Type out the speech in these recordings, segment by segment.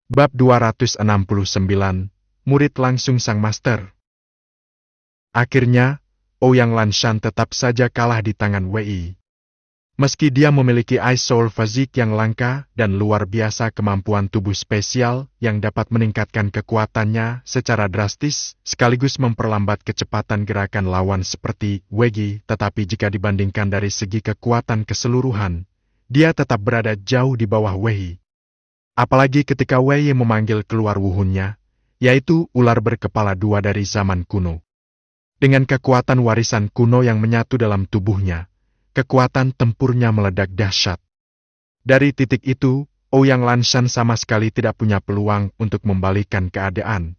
Bab 269, Murid langsung sang master. Akhirnya, Ouyang Lanshan tetap saja kalah di tangan Wei. Meski dia memiliki Ice Soul Physique yang langka dan luar biasa kemampuan tubuh spesial yang dapat meningkatkan kekuatannya secara drastis, sekaligus memperlambat kecepatan gerakan lawan seperti Wei, tetapi jika dibandingkan dari segi kekuatan keseluruhan, dia tetap berada jauh di bawah Wei. Apalagi ketika Wei memanggil keluar wuhunnya, yaitu ular berkepala dua dari zaman kuno. Dengan kekuatan warisan kuno yang menyatu dalam tubuhnya, kekuatan tempurnya meledak dahsyat. Dari titik itu, Ouyang Lanshan sama sekali tidak punya peluang untuk membalikan keadaan.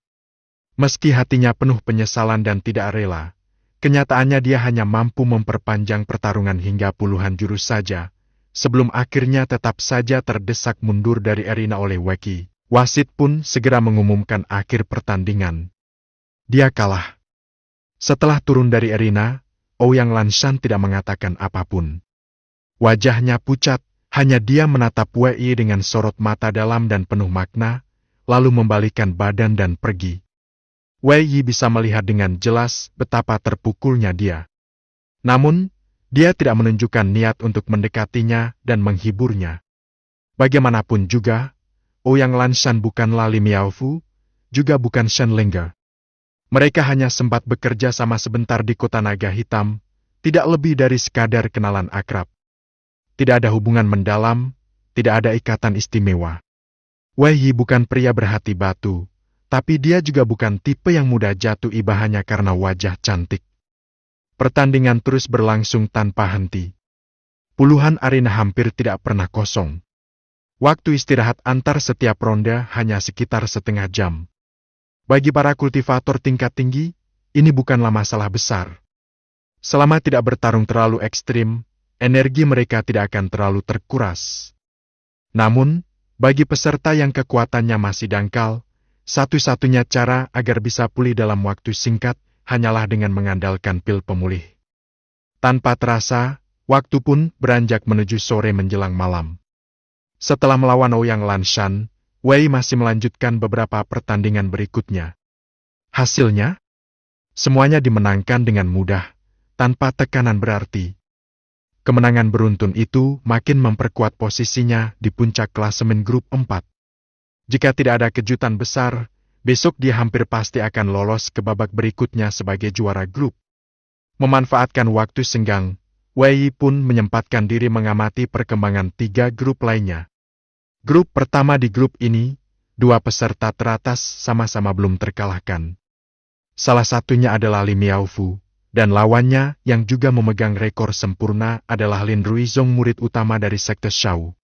Meski hatinya penuh penyesalan dan tidak rela, kenyataannya dia hanya mampu memperpanjang pertarungan hingga puluhan jurus saja, sebelum akhirnya tetap saja terdesak mundur dari arena oleh Wei. Wasit pun segera mengumumkan akhir pertandingan. Dia kalah. Setelah turun dari arena, Ouyang Lanshan tidak mengatakan apapun. Wajahnya pucat, hanya dia menatap Wei dengan sorot mata dalam dan penuh makna, lalu membalikan badan dan pergi. Wei bisa melihat dengan jelas betapa terpukulnya dia. Namun, dia tidak menunjukkan niat untuk mendekatinya dan menghiburnya. Bagaimanapun juga, Ouyang Lanshan bukanlah Li Miaofu, juga bukan Shen Lingge. Mereka hanya sempat bekerja sama sebentar di Kota Naga Hitam, tidak lebih dari sekadar kenalan akrab. Tidak ada hubungan mendalam, tidak ada ikatan istimewa. Wei bukan pria berhati batu, tapi dia juga bukan tipe yang mudah jatuh iba hanya karena wajah cantik. Pertandingan terus berlangsung tanpa henti. Puluhan arena hampir tidak pernah kosong. Waktu istirahat antar setiap ronde hanya sekitar setengah jam. Bagi para kultivator tingkat tinggi, ini bukanlah masalah besar. Selama tidak bertarung terlalu ekstrim, energi mereka tidak akan terlalu terkuras. Namun, bagi peserta yang kekuatannya masih dangkal, satu-satunya cara agar bisa pulih dalam waktu singkat hanyalah dengan mengandalkan pil pemulih. Tanpa terasa, waktu pun beranjak menuju sore menjelang malam. Setelah melawan Ouyang Lanshan, Wei masih melanjutkan beberapa pertandingan berikutnya. Hasilnya, semuanya dimenangkan dengan mudah, tanpa tekanan berarti. Kemenangan beruntun itu makin memperkuat posisinya di puncak klasemen grup 4. Jika tidak ada kejutan besar, besok dia hampir pasti akan lolos ke babak berikutnya sebagai juara grup. Memanfaatkan waktu senggang, Wei pun menyempatkan diri mengamati perkembangan 3 grup lainnya. Grup pertama di grup ini, 2 peserta teratas sama-sama belum terkalahkan. Salah satunya adalah Li Miaofu, dan lawannya yang juga memegang rekor sempurna adalah Lin Ruizong, murid utama dari sekte Shao.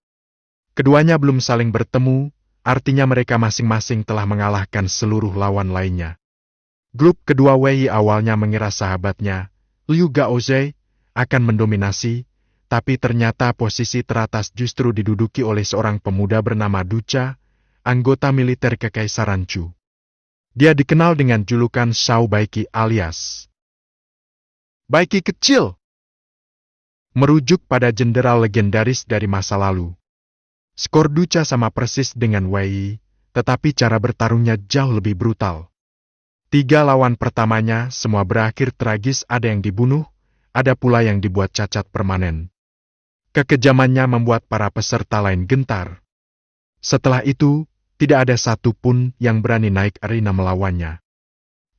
Keduanya belum saling bertemu, artinya mereka masing-masing telah mengalahkan seluruh lawan lainnya. Grup kedua Wei awalnya mengira sahabatnya, Liu Gaozhe, akan mendominasi, tapi ternyata posisi teratas justru diduduki oleh seorang pemuda bernama Ducha, anggota militer Kekaisaran Chu. Dia dikenal dengan julukan Shao Baiki alias Baiki kecil, merujuk pada jenderal legendaris dari masa lalu. Skor Ducha sama persis dengan Wei, tetapi cara bertarungnya jauh lebih brutal. 3 lawan pertamanya semua berakhir tragis, ada yang dibunuh, ada pula yang dibuat cacat permanen. Kekejamannya membuat para peserta lain gentar. Setelah itu, tidak ada satu pun yang berani naik arena melawannya.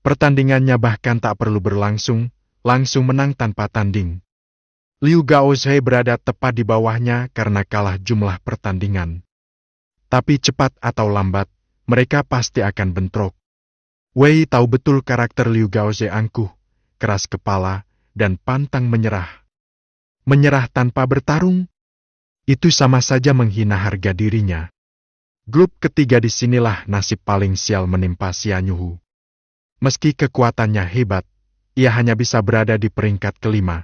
Pertandingannya bahkan tak perlu berlangsung, langsung menang tanpa tanding. Liu Gaozhe berada tepat di bawahnya karena kalah jumlah pertandingan. Tapi cepat atau lambat, mereka pasti akan bentrok. Wei tahu betul karakter Liu Gaozhe angkuh, keras kepala, dan pantang menyerah. Menyerah tanpa bertarung, itu sama saja menghina harga dirinya. Grup ketiga disinilah nasib paling sial menimpa Xianyuhu. Meski kekuatannya hebat, ia hanya bisa berada di peringkat kelima.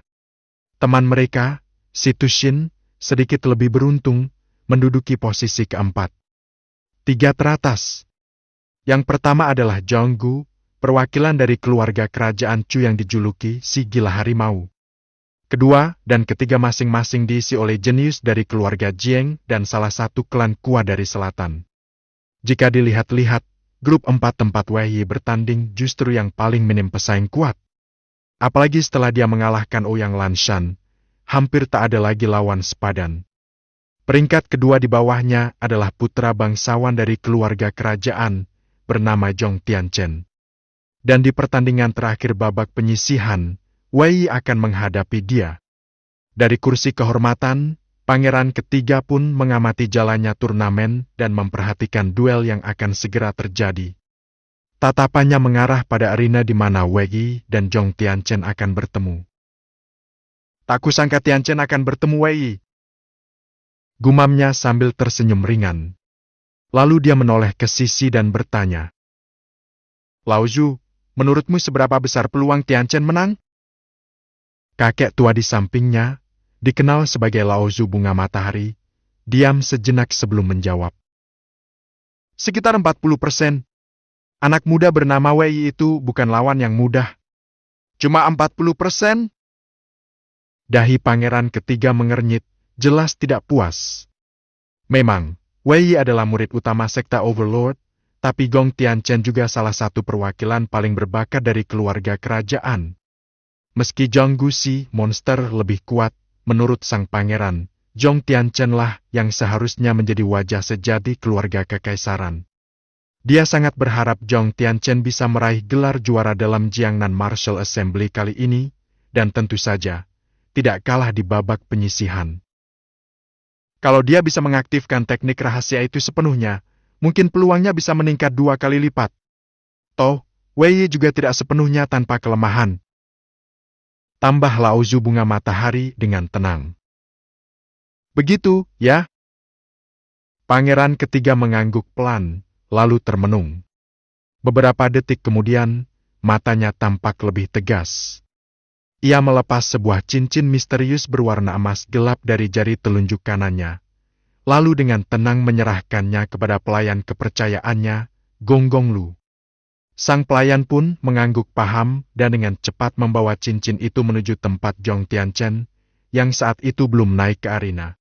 Teman mereka, si Tushin, sedikit lebih beruntung, menduduki posisi keempat. 3 teratas. Yang pertama adalah Zhonggu, perwakilan dari keluarga kerajaan Chu yang dijuluki si gila harimau. Kedua dan ketiga masing-masing diisi oleh jenius dari keluarga Jiang dan salah satu klan kuat dari selatan. Jika dilihat-lihat, grup 4 tempat Wei Yi bertanding justru yang paling minim pesaing kuat. Apalagi setelah dia mengalahkan Ouyang Lanshan, hampir tak ada lagi lawan sepadan. Peringkat kedua di bawahnya adalah putra bangsawan dari keluarga kerajaan, bernama Zhong Tianchen. Dan di pertandingan terakhir babak penyisihan, Wei Yi akan menghadapi dia. Dari kursi kehormatan, pangeran ketiga pun mengamati jalannya turnamen dan memperhatikan duel yang akan segera terjadi. Tatapannya mengarah pada arena di mana Wei Yi dan Zhong Tianchen akan bertemu. Tak kusangka Tianchen akan bertemu Wei Yi, gumamnya sambil tersenyum ringan. Lalu dia menoleh ke sisi dan bertanya, Lao Zhu, menurutmu seberapa besar peluang Tianchen menang? Kakek tua di sampingnya, dikenal sebagai Lao Zhu bunga matahari, diam sejenak sebelum menjawab. Sekitar 40%. Anak muda bernama Wei Yi itu bukan lawan yang mudah. Cuma 40%? Dahi pangeran ketiga mengernyit, jelas tidak puas. Memang, Wei Yi adalah murid utama sekta Overlord, tapi Gong Tianchen juga salah satu perwakilan paling berbakat dari keluarga kerajaan. Meski Zhong Gusi, monster lebih kuat, menurut sang pangeran, Zhong Tianchen lah yang seharusnya menjadi wajah sejati keluarga kekaisaran. Dia sangat berharap Zhong Tianchen bisa meraih gelar juara dalam Jiangnan Martial Assembly kali ini, dan tentu saja, tidak kalah di babak penyisihan. Kalau dia bisa mengaktifkan teknik rahasia itu sepenuhnya, mungkin peluangnya bisa meningkat 2 kali lipat. Toh, Wei Yi juga tidak sepenuhnya tanpa kelemahan. Tambah Lao Zhu bunga matahari dengan tenang. Begitu, ya? Pangeran ketiga mengangguk pelan, lalu termenung. Beberapa detik kemudian, matanya tampak lebih tegas. Ia melepas sebuah cincin misterius berwarna emas gelap dari jari telunjuk kanannya, lalu dengan tenang menyerahkannya kepada pelayan kepercayaannya, Gong Gong Lu. Sang pelayan pun mengangguk paham dan dengan cepat membawa cincin itu menuju tempat Zhong Tianchen, yang saat itu belum naik ke arena.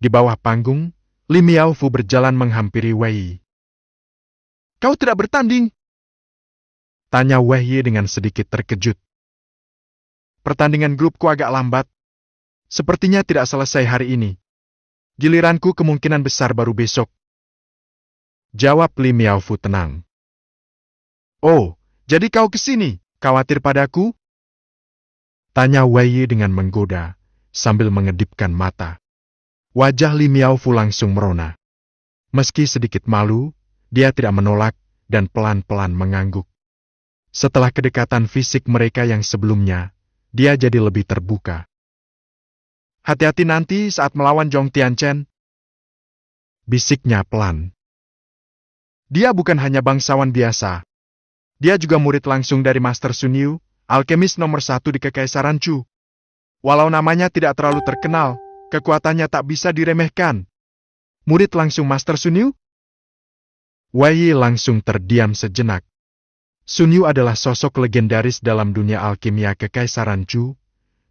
Di bawah panggung, Li Miaofu berjalan menghampiri Wei Yi. Kau tidak bertanding? Tanya Wei Yi dengan sedikit terkejut. Pertandingan grupku agak lambat. Sepertinya tidak selesai hari ini. Giliranku kemungkinan besar baru besok. Jawab Li Miaofu tenang. Oh, jadi kau kesini, khawatir padaku? Tanya Wei Yi dengan menggoda, sambil mengedipkan mata. Wajah Li Miaofu langsung merona. Meski sedikit malu, dia tidak menolak dan pelan-pelan mengangguk. Setelah kedekatan fisik mereka yang sebelumnya, dia jadi lebih terbuka. Hati-hati nanti saat melawan Zhong Tianchen. Bisiknya pelan. Dia bukan hanya bangsawan biasa. Dia juga murid langsung dari Master Sun Yu, alkemis nomor 1 di Kekaisaran Chu. Walau namanya tidak terlalu terkenal, kekuatannya tak bisa diremehkan. Murid langsung Master Sun Yu? Wei Yi langsung terdiam sejenak. Sun Yu adalah sosok legendaris dalam dunia alkimia Kekaisaran Chu,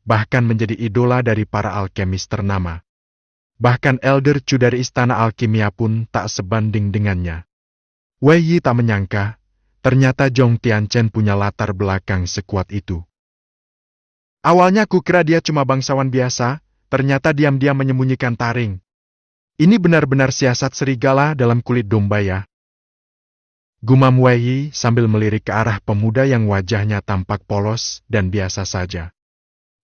bahkan menjadi idola dari para alkemis ternama. Bahkan Elder Chu dari Istana Alkimia pun tak sebanding dengannya. Wei Yi tak menyangka, ternyata Zhong Tianchen punya latar belakang sekuat itu. Awalnya kukira dia cuma bangsawan biasa, ternyata diam-diam menyembunyikan taring. Ini benar-benar siasat serigala dalam kulit domba ya. Gumam Wei Yi sambil melirik ke arah pemuda yang wajahnya tampak polos dan biasa saja.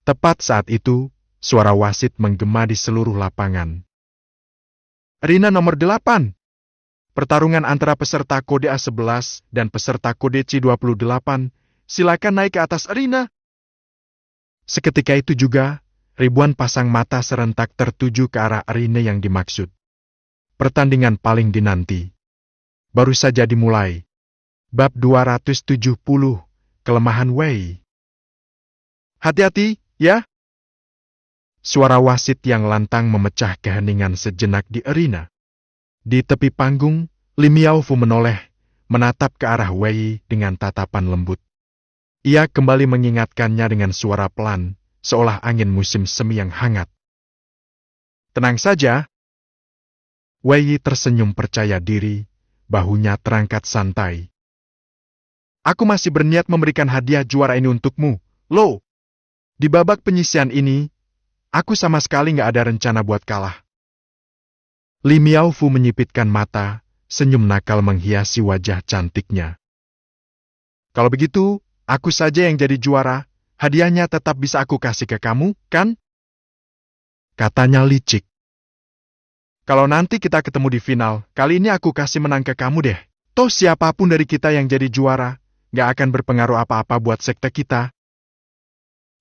Tepat saat itu, suara wasit menggema di seluruh lapangan. Arena nomor 8. Pertarungan antara peserta kode A11 dan peserta kode C28, silakan naik ke atas arena. Seketika itu juga, ribuan pasang mata serentak tertuju ke arah arena yang dimaksud. Pertandingan paling dinanti baru saja dimulai. Bab 270, Kelemahan Wei Yi. Hati-hati, ya. Suara wasit yang lantang memecah keheningan sejenak di arena. Di tepi panggung, Li Miaofu menoleh, menatap ke arah Wei Yi dengan tatapan lembut. Ia kembali mengingatkannya dengan suara pelan, seolah angin musim semi yang hangat. Tenang saja. Wei Yi tersenyum percaya diri, bahunya terangkat santai. Aku masih berniat memberikan hadiah juara ini untukmu, Lo. Di babak penyisihan ini, aku sama sekali nggak ada rencana buat kalah. Li Miaofu menyipitkan mata, senyum nakal menghiasi wajah cantiknya. Kalau begitu, aku saja yang jadi juara, hadiahnya tetap bisa aku kasih ke kamu, kan? Katanya licik. Kalau nanti kita ketemu di final, kali ini aku kasih menang ke kamu deh. Toh siapapun dari kita yang jadi juara, gak akan berpengaruh apa-apa buat sekte kita.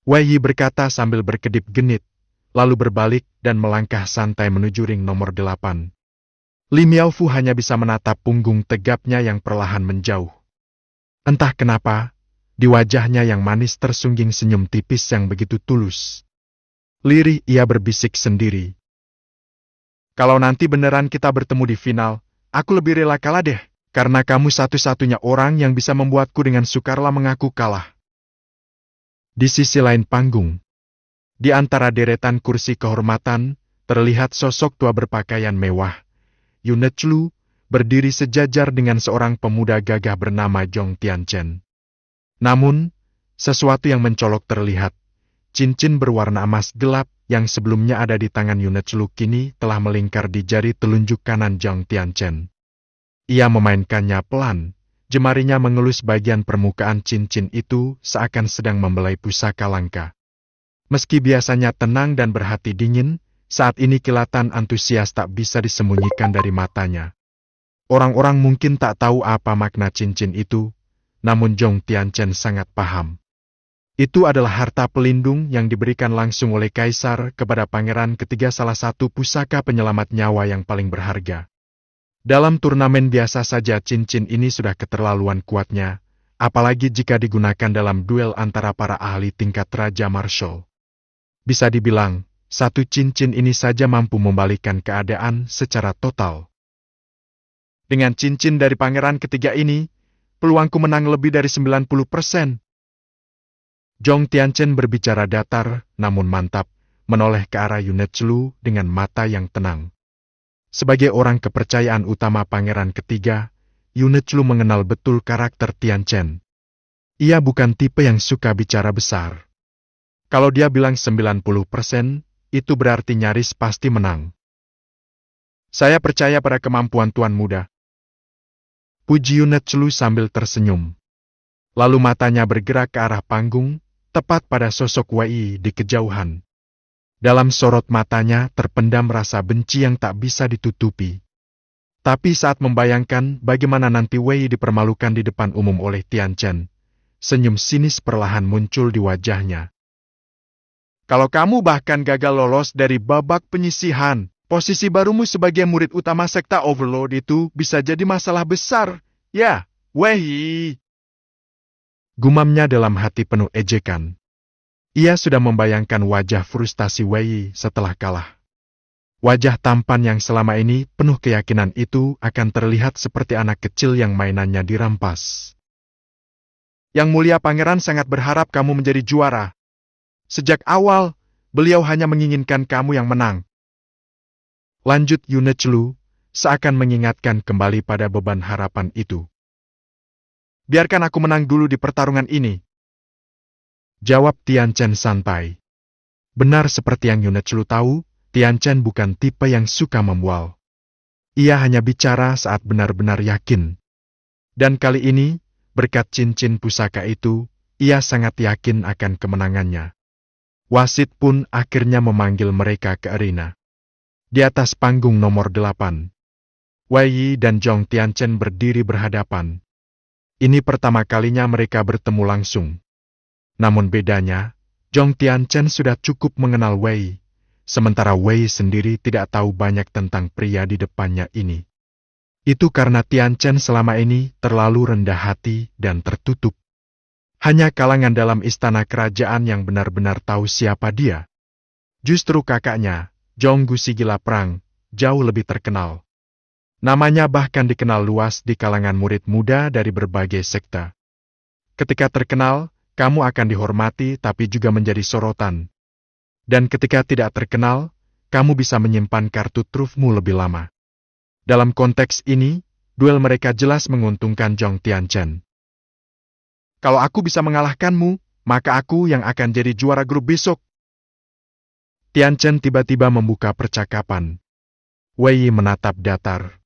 Wei Yi berkata sambil berkedip genit, lalu berbalik dan melangkah santai menuju ring nomor 8. Li Miaofu hanya bisa menatap punggung tegapnya yang perlahan menjauh. Entah kenapa, di wajahnya yang manis tersungging senyum tipis yang begitu tulus. Lirih ia berbisik sendiri. Kalau nanti beneran kita bertemu di final, aku lebih rela kalah deh, karena kamu satu-satunya orang yang bisa membuatku dengan sukarela mengaku kalah. Di sisi lain panggung, di antara deretan kursi kehormatan, terlihat sosok tua berpakaian mewah. Yunechlu berdiri sejajar dengan seorang pemuda gagah bernama Zhong Tianchen. Namun, sesuatu yang mencolok terlihat. Cincin berwarna emas gelap yang sebelumnya ada di tangan Yunechlu kini telah melingkar di jari telunjuk kanan Zhong Tianchen. Ia memainkannya pelan, jemarinya mengelus bagian permukaan cincin itu seakan sedang membelai pusaka langka. Meski biasanya tenang dan berhati dingin, saat ini kilatan antusias tak bisa disembunyikan dari matanya. Orang-orang mungkin tak tahu apa makna cincin itu, namun Zhong Tianchen sangat paham. Itu adalah harta pelindung yang diberikan langsung oleh Kaisar kepada Pangeran ketiga, salah satu pusaka penyelamat nyawa yang paling berharga. Dalam turnamen biasa saja cincin ini sudah keterlaluan kuatnya, apalagi jika digunakan dalam duel antara para ahli tingkat Raja Marshall. Bisa dibilang, satu cincin ini saja mampu membalikkan keadaan secara total. Dengan cincin dari Pangeran ketiga ini, peluangku menang lebih dari 90%. Zhong Tianchen berbicara datar, namun mantap, menoleh ke arah Yunechlu dengan mata yang tenang. Sebagai orang kepercayaan utama Pangeran ketiga, Yunechlu mengenal betul karakter Tianchen. Ia bukan tipe yang suka bicara besar. Kalau dia bilang 90%, itu berarti nyaris pasti menang. Saya percaya pada kemampuan tuan muda. Puji Yunechlu sambil tersenyum. Lalu matanya bergerak ke arah panggung, tepat pada sosok Wei Yi di kejauhan. Dalam sorot matanya terpendam rasa benci yang tak bisa ditutupi. Tapi saat membayangkan bagaimana nanti Wei Yi dipermalukan di depan umum oleh Tianchen, senyum sinis perlahan muncul di wajahnya. Kalau kamu bahkan gagal lolos dari babak penyisihan, posisi barumu sebagai murid utama sekta Overlord itu bisa jadi masalah besar. Ya, Wei Yi. Gumamnya dalam hati penuh ejekan. Ia sudah membayangkan wajah frustasi Wei Yi setelah kalah. Wajah tampan yang selama ini penuh keyakinan itu akan terlihat seperti anak kecil yang mainannya dirampas. Yang mulia Pangeran sangat berharap kamu menjadi juara. Sejak awal, beliau hanya menginginkan kamu yang menang. Lanjut Yunechlu, seakan mengingatkan kembali pada beban harapan itu. Biarkan aku menang dulu di pertarungan ini. Jawab Tianchen santai. Benar seperti yang Yunechlu tahu, Tianchen bukan tipe yang suka membual. Ia hanya bicara saat benar-benar yakin. Dan kali ini, berkat cincin pusaka itu, ia sangat yakin akan kemenangannya. Wasit pun akhirnya memanggil mereka ke arena. Di atas panggung nomor 8, Wei Yi dan Zhong Tianchen berdiri berhadapan. Ini pertama kalinya mereka bertemu langsung. Namun bedanya, Zhong Tianchen sudah cukup mengenal Wei Yi, sementara Wei Yi sendiri tidak tahu banyak tentang pria di depannya ini. Itu karena Tianchen selama ini terlalu rendah hati dan tertutup. Hanya kalangan dalam istana kerajaan yang benar-benar tahu siapa dia. Justru kakaknya, Zhong Gusi Gila Perang, jauh lebih terkenal. Namanya bahkan dikenal luas di kalangan murid muda dari berbagai sekte. Ketika terkenal, kamu akan dihormati tapi juga menjadi sorotan. Dan ketika tidak terkenal, kamu bisa menyimpan kartu trufmu lebih lama. Dalam konteks ini, Duel mereka jelas menguntungkan Zhong Tianchen. Kalau aku bisa mengalahkanmu, maka aku yang akan jadi juara grup besok. Tianchen tiba-tiba membuka percakapan. Wei Yi menatap datar.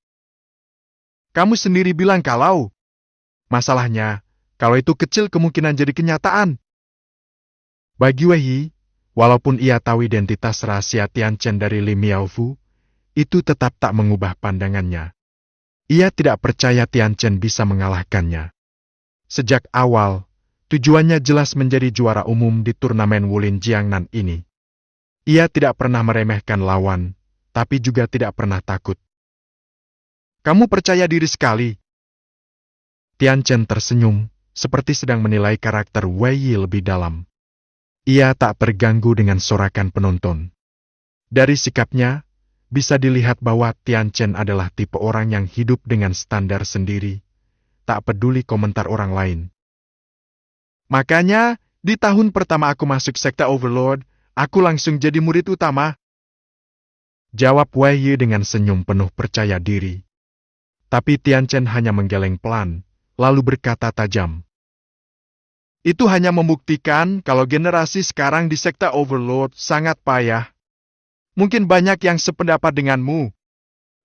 Kamu sendiri bilang kalau. Masalahnya, kalau itu kecil kemungkinan jadi kenyataan. Bagi Wei Yi, walaupun ia tahu identitas rahasia Tianchen dari Li Miaofu, itu tetap tak mengubah pandangannya. Ia tidak percaya Tianchen bisa mengalahkannya. Sejak awal, tujuannya jelas menjadi juara umum di turnamen Wulin Jiangnan ini. Ia tidak pernah meremehkan lawan, tapi juga tidak pernah takut. Kamu percaya diri sekali. Tianchen tersenyum, seperti sedang menilai karakter Wei Yi lebih dalam. Ia tak terganggu dengan sorakan penonton. Dari sikapnya, bisa dilihat bahwa Tianchen adalah tipe orang yang hidup dengan standar sendiri, tak peduli komentar orang lain. Makanya, di tahun pertama aku masuk sekte Overlord, aku langsung jadi murid utama. Jawab Wei Yi dengan senyum penuh percaya diri. Tapi Tianchen hanya menggeleng pelan, lalu berkata tajam. Itu hanya membuktikan kalau generasi sekarang di sekte Overlord sangat payah. Mungkin banyak yang sependapat denganmu.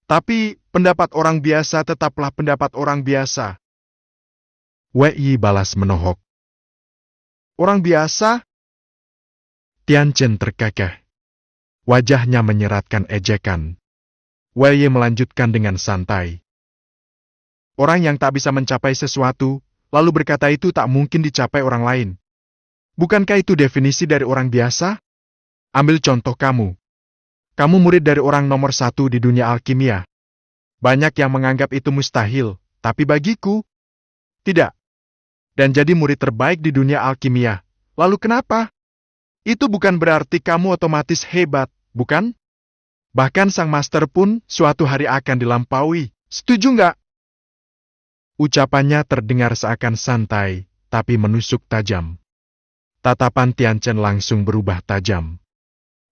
Tapi, pendapat orang biasa tetaplah pendapat orang biasa. Wei Yi balas menohok. Orang biasa? Tianchen terkekeh. Wajahnya menyeratkan ejekan. Wei Yi melanjutkan dengan santai. Orang yang tak bisa mencapai sesuatu, lalu berkata itu tak mungkin dicapai orang lain. Bukankah itu definisi dari orang biasa? Ambil contoh kamu. Kamu murid dari orang nomor 1 di dunia alkimia. Banyak yang menganggap itu mustahil, tapi bagiku, tidak. Dan jadi murid terbaik di dunia alkimia. Lalu kenapa? Itu bukan berarti kamu otomatis hebat, bukan? Bahkan sang master pun suatu hari akan dilampaui. Setuju nggak? Ucapannya terdengar seakan santai, tapi menusuk tajam. Tatapan Tianchen langsung berubah tajam.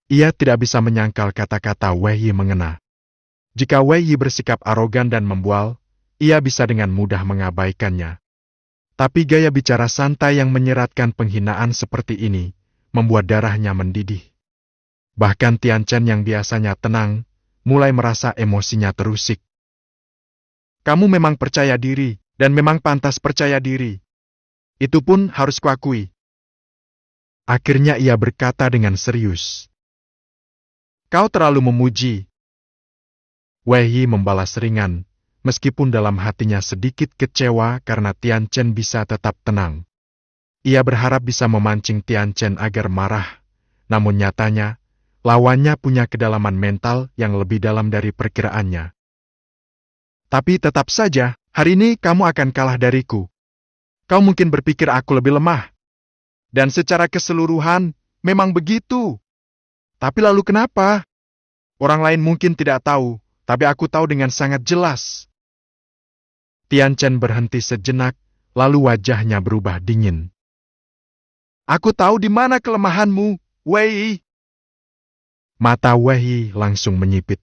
Ia tidak bisa menyangkal kata-kata Wei Yi mengena. Jika Wei Yi bersikap arogan dan membual, ia bisa dengan mudah mengabaikannya. Tapi gaya bicara santai yang menyeratkan penghinaan seperti ini, membuat darahnya mendidih. Bahkan Tianchen yang biasanya tenang, mulai merasa emosinya terusik. Kamu memang percaya diri, dan memang pantas percaya diri. Itu pun harus kuakui. Akhirnya ia berkata dengan serius. Kau terlalu memuji. Wei Yi membalas ringan, meskipun dalam hatinya sedikit kecewa karena Tianchen bisa tetap tenang. Ia berharap bisa memancing Tianchen agar marah, namun nyatanya, lawannya punya kedalaman mental yang lebih dalam dari perkiraannya. Tapi tetap saja, hari ini kamu akan kalah dariku. Kau mungkin berpikir aku lebih lemah. Dan secara keseluruhan, memang begitu. Tapi lalu kenapa? Orang lain mungkin tidak tahu, tapi aku tahu dengan sangat jelas. Tianchen berhenti sejenak, lalu wajahnya berubah dingin. Aku tahu di mana kelemahanmu, Wei Yi. Mata Wei Yi langsung menyipit.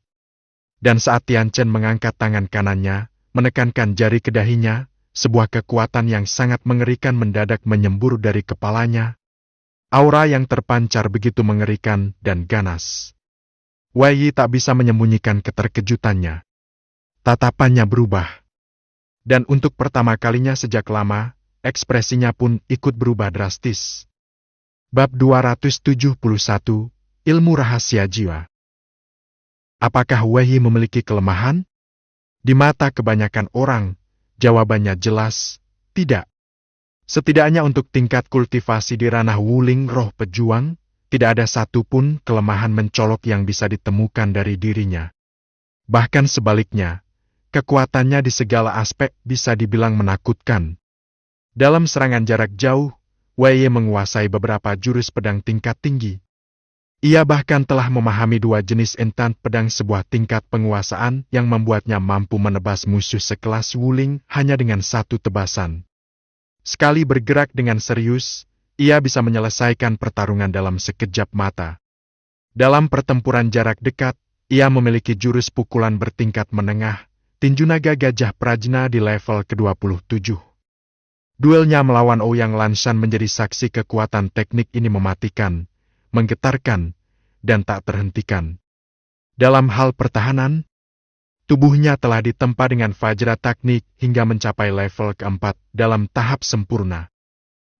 Dan saat Tianchen mengangkat tangan kanannya, menekankan jari ke dahinya, sebuah kekuatan yang sangat mengerikan mendadak menyembur dari kepalanya. Aura yang terpancar begitu mengerikan dan ganas. Wei Yi tak bisa menyembunyikan keterkejutannya. Tatapannya berubah. Dan untuk pertama kalinya sejak lama, ekspresinya pun ikut berubah drastis. Bab 271, Ilmu Rahasia Jiwa. Apakah Wei Yi memiliki kelemahan? Di mata kebanyakan orang, jawabannya jelas, tidak. Setidaknya untuk tingkat kultivasi di ranah Wuling Roh Pejuang, tidak ada satupun kelemahan mencolok yang bisa ditemukan dari dirinya. Bahkan sebaliknya, kekuatannya di segala aspek bisa dibilang menakutkan. Dalam serangan jarak jauh, Wei Yi menguasai beberapa jurus pedang tingkat tinggi. Ia bahkan telah memahami 2 jenis entant pedang sebuah tingkat penguasaan yang membuatnya mampu menebas musuh sekelas Wuling hanya dengan 1 tebasan. Sekali bergerak dengan serius, ia bisa menyelesaikan pertarungan dalam sekejap mata. Dalam pertempuran jarak dekat, ia memiliki jurus pukulan bertingkat menengah, tinju naga gajah Prajna di level ke-27. Duelnya melawan Ouyang Lanshan menjadi saksi kekuatan teknik ini mematikan, menggetarkan, dan tak terhentikan. Dalam hal pertahanan, tubuhnya telah ditempa dengan Vajra Teknik hingga mencapai level keempat dalam tahap sempurna.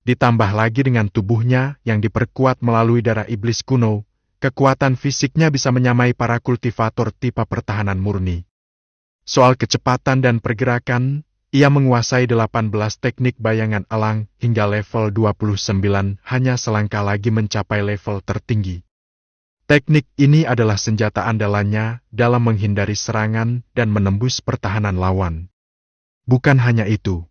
Ditambah lagi dengan tubuhnya yang diperkuat melalui darah iblis kuno, kekuatan fisiknya bisa menyamai para kultivator tipe pertahanan murni. Soal kecepatan dan pergerakan, ia menguasai 18 teknik bayangan elang hingga level 29 hanya selangkah lagi mencapai level tertinggi. Teknik ini adalah senjata andalannya dalam menghindari serangan dan menembus pertahanan lawan. Bukan hanya itu,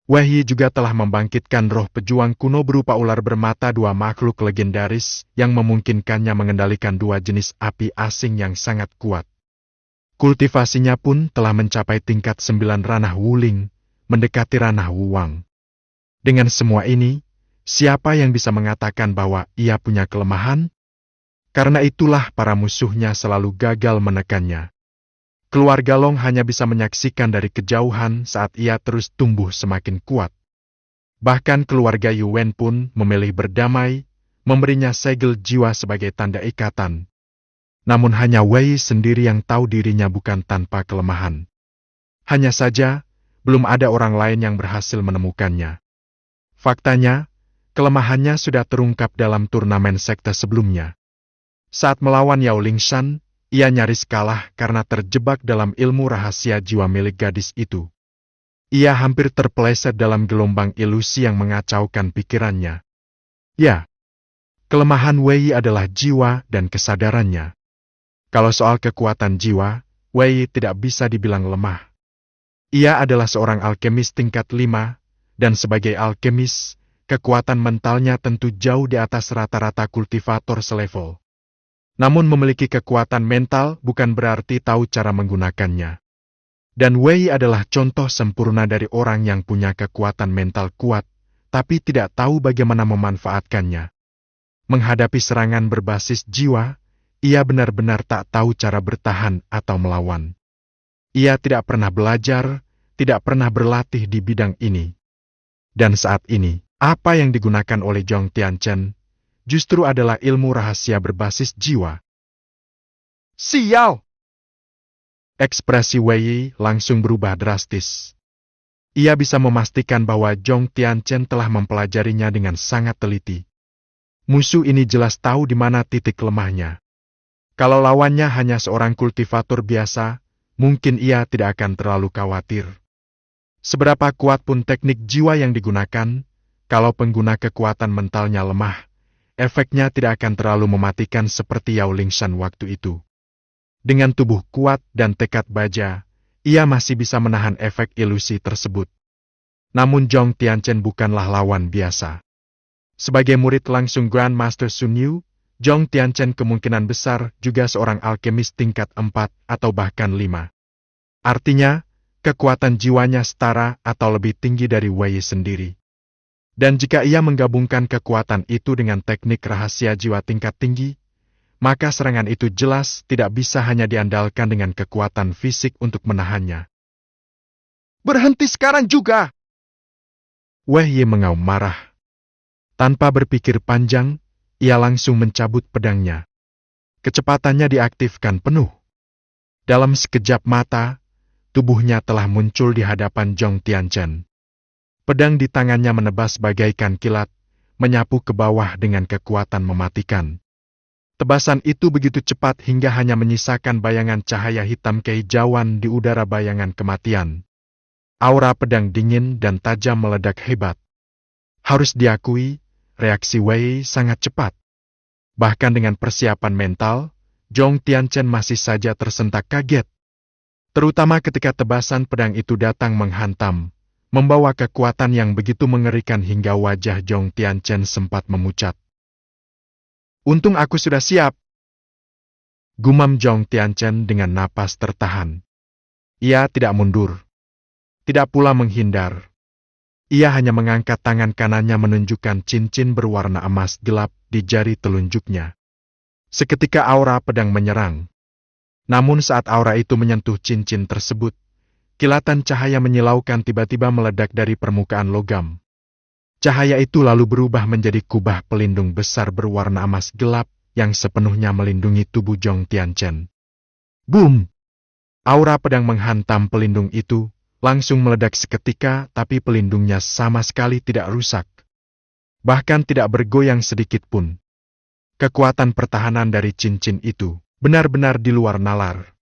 Wei juga telah membangkitkan roh pejuang kuno berupa ular bermata dua makhluk legendaris yang memungkinkannya mengendalikan dua jenis api asing yang sangat kuat. Kultivasinya pun telah mencapai tingkat 9 ranah Wuling, mendekati ranah Wuwang. Dengan semua ini, siapa yang bisa mengatakan bahwa ia punya kelemahan? Karena itulah para musuhnya selalu gagal menekannya. Keluarga Long hanya bisa menyaksikan dari kejauhan saat ia terus tumbuh semakin kuat. Bahkan keluarga Yuan pun memilih berdamai, memberinya segel jiwa sebagai tanda ikatan. Namun hanya Wei sendiri yang tahu dirinya bukan tanpa kelemahan. Hanya saja, belum ada orang lain yang berhasil menemukannya. Faktanya, kelemahannya sudah terungkap dalam turnamen sekte sebelumnya. Saat melawan Yao Lingshan, ia nyaris kalah karena terjebak dalam ilmu rahasia jiwa milik gadis itu. Ia hampir terpeleset dalam gelombang ilusi yang mengacaukan pikirannya. Ya, kelemahan Wei adalah jiwa dan kesadarannya. Kalau soal kekuatan jiwa, Wei tidak bisa dibilang lemah. Ia adalah seorang alkemis tingkat 5, dan sebagai alkemis, kekuatan mentalnya tentu jauh di atas rata-rata kultivator selevel. Namun memiliki kekuatan mental bukan berarti tahu cara menggunakannya. Dan Wei adalah contoh sempurna dari orang yang punya kekuatan mental kuat, tapi tidak tahu bagaimana memanfaatkannya. Menghadapi serangan berbasis jiwa, ia benar-benar tak tahu cara bertahan atau melawan. Ia tidak pernah belajar, tidak pernah berlatih di bidang ini. Dan saat ini, apa yang digunakan oleh Zhong Tianchen justru adalah ilmu rahasia berbasis jiwa. Sial! Ekspresi Wei langsung berubah drastis. Ia bisa memastikan bahwa Zhong Tianchen telah mempelajarinya dengan sangat teliti. Musuh ini jelas tahu di mana titik lemahnya. Kalau lawannya hanya seorang kultivator biasa, mungkin ia tidak akan terlalu khawatir. Seberapa kuat pun teknik jiwa yang digunakan, kalau pengguna kekuatan mentalnya lemah, efeknya tidak akan terlalu mematikan seperti Yao Lingshan waktu itu. Dengan tubuh kuat dan tekad baja, ia masih bisa menahan efek ilusi tersebut. Namun Zhong Tianchen bukanlah lawan biasa. Sebagai murid langsung Grandmaster Sun Yu, Zhong Tianchen kemungkinan besar juga seorang alkemis tingkat 4 atau bahkan 5. Artinya, kekuatan jiwanya setara atau lebih tinggi dari Wei sendiri. Dan jika ia menggabungkan kekuatan itu dengan teknik rahasia jiwa tingkat tinggi, maka serangan itu jelas tidak bisa hanya diandalkan dengan kekuatan fisik untuk menahannya. Berhenti sekarang juga! Wei mengaum marah. Tanpa berpikir panjang, ia langsung mencabut pedangnya. Kecepatannya diaktifkan penuh. Dalam sekejap mata, tubuhnya telah muncul di hadapan Zhong Tianchen. Pedang di tangannya menebas bagaikan kilat, menyapu ke bawah dengan kekuatan mematikan. Tebasan itu begitu cepat hingga hanya menyisakan bayangan cahaya hitam kehijauan di udara bayangan kematian. Aura pedang dingin dan tajam meledak hebat. Harus diakui, reaksi Wei sangat cepat. Bahkan dengan persiapan mental, Zhong Tianchen masih saja tersentak kaget. Terutama ketika tebasan pedang itu datang menghantam, membawa kekuatan yang begitu mengerikan hingga wajah Zhong Tianchen sempat memucat. Untung aku sudah siap. Gumam Zhong Tianchen dengan napas tertahan. Ia tidak mundur. Tidak pula menghindar. Ia hanya mengangkat tangan kanannya menunjukkan cincin berwarna emas gelap di jari telunjuknya. Seketika aura pedang menyerang. Namun saat aura itu menyentuh cincin tersebut, Kilatan cahaya menyilaukan tiba-tiba meledak dari permukaan logam. Cahaya itu lalu berubah menjadi kubah pelindung besar berwarna emas gelap yang sepenuhnya melindungi tubuh Zhong Tianchen. Boom! Aura pedang menghantam pelindung itu, langsung meledak seketika, tapi pelindungnya sama sekali tidak rusak. Bahkan tidak bergoyang sedikit pun. Kekuatan pertahanan dari cincin itu benar-benar di luar nalar.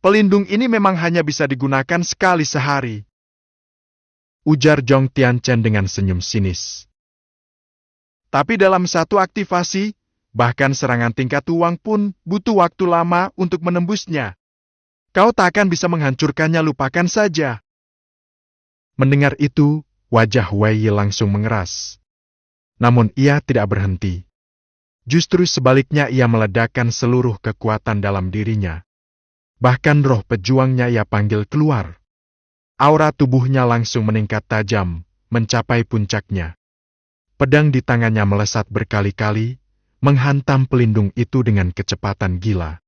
Pelindung ini memang hanya bisa digunakan sekali sehari, ujar Zhong Tianchen dengan senyum sinis. Tapi dalam satu aktivasi, bahkan serangan tingkat tuang pun butuh waktu lama untuk menembusnya. Kau tak akan bisa menghancurkannya, lupakan saja. Mendengar itu, wajah Wei Yi langsung mengeras. Namun ia tidak berhenti. Justru sebaliknya ia meledakkan seluruh kekuatan dalam dirinya. Bahkan roh pejuangnya ia panggil keluar. Aura tubuhnya langsung meningkat tajam, mencapai puncaknya. Pedang di tangannya melesat berkali-kali, menghantam pelindung itu dengan kecepatan gila.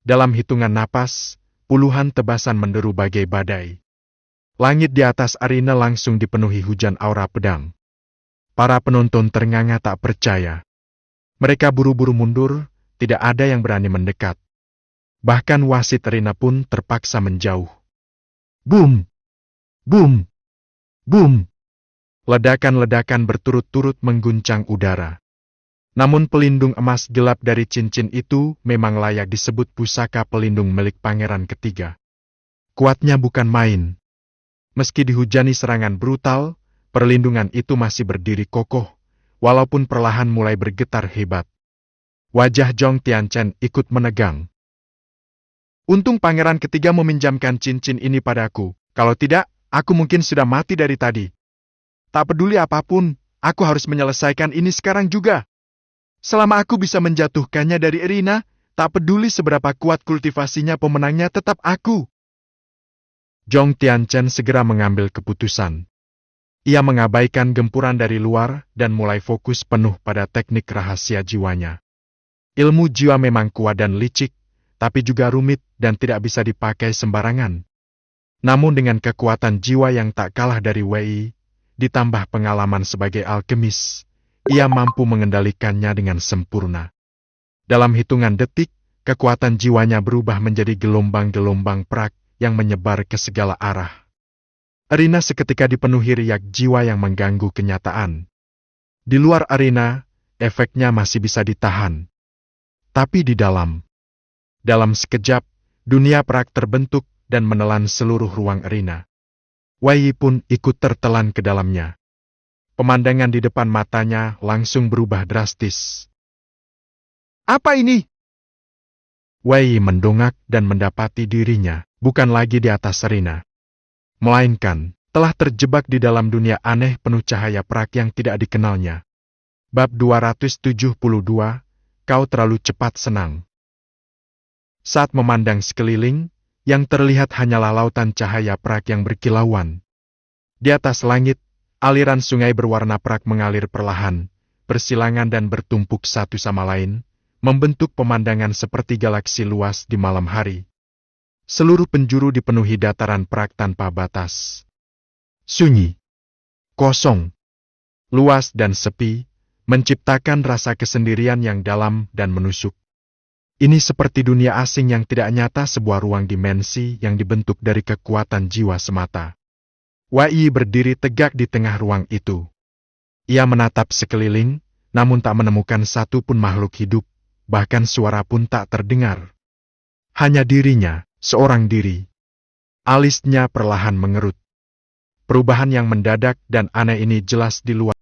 Dalam hitungan napas, puluhan tebasan menderu bagai badai. Langit di atas arena langsung dipenuhi hujan aura pedang. Para penonton ternganga tak percaya. Mereka buru-buru mundur, tidak ada yang berani mendekat. Bahkan wasit arena pun terpaksa menjauh. Boom! Boom! Boom! Ledakan-ledakan berturut-turut mengguncang udara. Namun pelindung emas gelap dari cincin itu memang layak disebut pusaka pelindung milik Pangeran Ketiga. Kuatnya bukan main. Meski dihujani serangan brutal, perlindungan itu masih berdiri kokoh, walaupun perlahan mulai bergetar hebat. Wajah Zhong Tianchen ikut menegang. Untung Pangeran Ketiga meminjamkan cincin ini padaku, kalau tidak, aku mungkin sudah mati dari tadi. Tak peduli apapun, aku harus menyelesaikan ini sekarang juga. Selama aku bisa menjatuhkannya dari arena, tak peduli seberapa kuat kultivasinya, pemenangnya tetap aku. Zhong Tianchen segera mengambil keputusan. Ia mengabaikan gempuran dari luar dan mulai fokus penuh pada teknik rahasia jiwanya. Ilmu jiwa memang kuat dan licik, tapi juga rumit dan tidak bisa dipakai sembarangan. Namun dengan kekuatan jiwa yang tak kalah dari Wei Yi, ditambah pengalaman sebagai alkemis, ia mampu mengendalikannya dengan sempurna. Dalam hitungan detik, kekuatan jiwanya berubah menjadi gelombang-gelombang perak yang menyebar ke segala arah. Arena seketika dipenuhi riak jiwa yang mengganggu kenyataan. Di luar arena, efeknya masih bisa ditahan. Tapi di dalam sekejap, dunia perak terbentuk dan menelan seluruh ruang arena. Wei Yi pun ikut tertelan ke dalamnya. Pemandangan di depan matanya langsung berubah drastis. Apa ini? Wei Yi mendongak dan mendapati dirinya bukan lagi di atas arena, melainkan telah terjebak di dalam dunia aneh penuh cahaya perak yang tidak dikenalnya. Bab 272, Kau terlalu cepat senang. Saat memandang sekeliling, yang terlihat hanyalah lautan cahaya perak yang berkilauan. Di atas langit, aliran sungai berwarna perak mengalir perlahan, bersilangan dan bertumpuk satu sama lain, membentuk pemandangan seperti galaksi luas di malam hari. Seluruh penjuru dipenuhi dataran perak tanpa batas. Sunyi, kosong, luas dan sepi, menciptakan rasa kesendirian yang dalam dan menusuk. Ini seperti dunia asing yang tidak nyata, sebuah ruang dimensi yang dibentuk dari kekuatan jiwa semata. Wei Yi berdiri tegak di tengah ruang itu. Ia menatap sekeliling, namun tak menemukan satu pun makhluk hidup, bahkan suara pun tak terdengar. Hanya dirinya, seorang diri. Alisnya perlahan mengerut. Perubahan yang mendadak dan aneh ini jelas di luar